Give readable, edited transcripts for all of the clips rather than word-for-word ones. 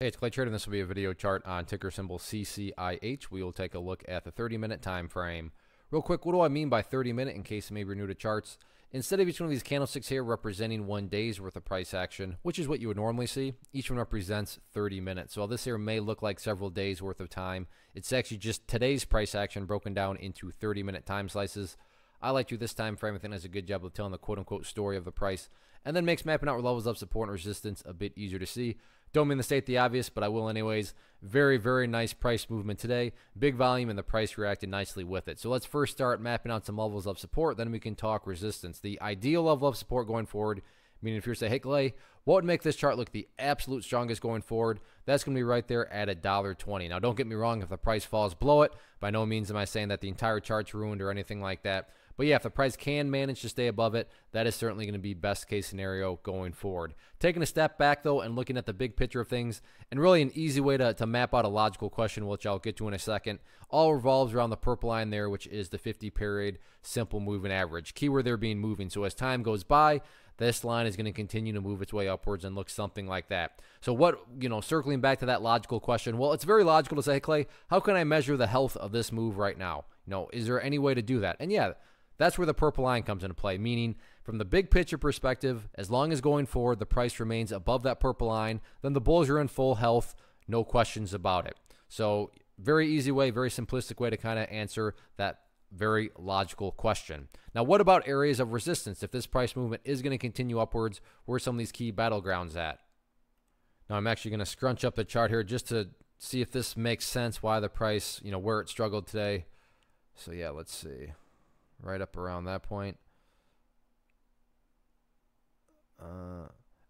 Hey, it's Clay Trader, and this will be a video chart on ticker symbol CCIH. We will take a look at the 30-minute time frame. Real quick, what do I mean by 30-minute in case you may be new to charts? Instead of each one of these candlesticks here representing 1 day's worth of price action, which is what you would normally see, each one represents 30 minutes. So while this here may look like several days worth of time, it's actually just today's price action broken down into 30-minute time slices. I like to this time frame. I think does a good job of telling the quote-unquote story of the price, and then makes mapping out levels of support and resistance a bit easier to see. Don't mean to state the obvious, but I will anyways. Very, very nice price movement today. Big volume, and the price reacted nicely with it. So let's first start mapping out some levels of support, then we can talk resistance. The ideal level of support going forward, meaning if you're to say, hey Clay, what would make this chart look the absolute strongest going forward? That's going to be right there at $1.20. Now, don't get me wrong, if the price falls below it, by no means am I saying that the entire chart's ruined or anything like that. But yeah, if the price can manage to stay above it, that is certainly going to be best case scenario going forward. Taking a step back though and looking at the big picture of things, and really an easy way to map out a logical question, which I'll get to in a second, all revolves around the purple line there, which is the 50-period simple moving average. Keyword there being moving. So as time goes by, this line is going to continue to move its way upwards and look something like that. So what, circling back to that logical question, well, it's very logical to say, hey Clay, how can I measure the health of this move right now? Is there any way to do that? And yeah, that's where the purple line comes into play, meaning from the big picture perspective, as long as going forward the price remains above that purple line, then the bulls are in full health, no questions about it. So very easy way, very simplistic way to kind of answer that very logical question. Now, what about areas of resistance? If this price movement is going to continue upwards, where are some of these key battlegrounds at? Now, I'm actually going to scrunch up the chart here just to see if this makes sense, why the price, where it struggled today. So yeah, let's see. Right up around that point.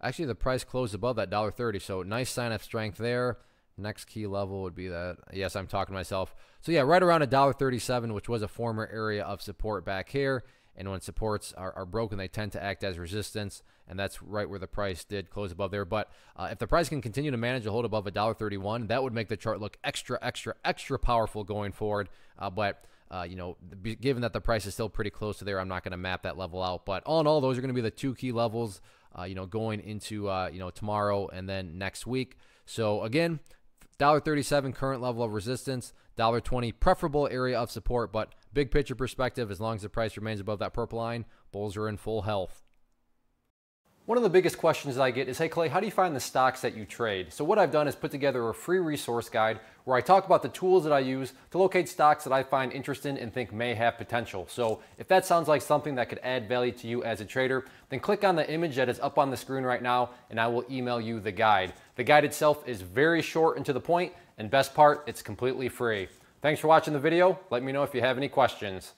Actually, the price closed above that $1.30, so nice sign of strength there. Next key level would be that. Yes, I'm talking to myself. So yeah, right around $1.37, which was a former area of support back here. And when supports are broken, they tend to act as resistance, and that's right where the price did close above there. But if the price can continue to manage to hold above $1.31, that would make the chart look extra, extra, extra powerful going forward. Given that the price is still pretty close to there, I'm not going to map that level out. But all in all, those are going to be the two key levels, going into, tomorrow and then next week. So again, $1.37 current level of resistance, $1.20 preferable area of support, but big picture perspective, as long as the price remains above that purple line, bulls are in full health. One of the biggest questions that I get is, hey Clay, how do you find the stocks that you trade? So what I've done is put together a free resource guide where I talk about the tools that I use to locate stocks that I find interesting and think may have potential. So if that sounds like something that could add value to you as a trader, then click on the image that is up on the screen right now and I will email you the guide. The guide itself is very short and to the point, and best part, it's completely free. Thanks for watching the video. Let me know if you have any questions.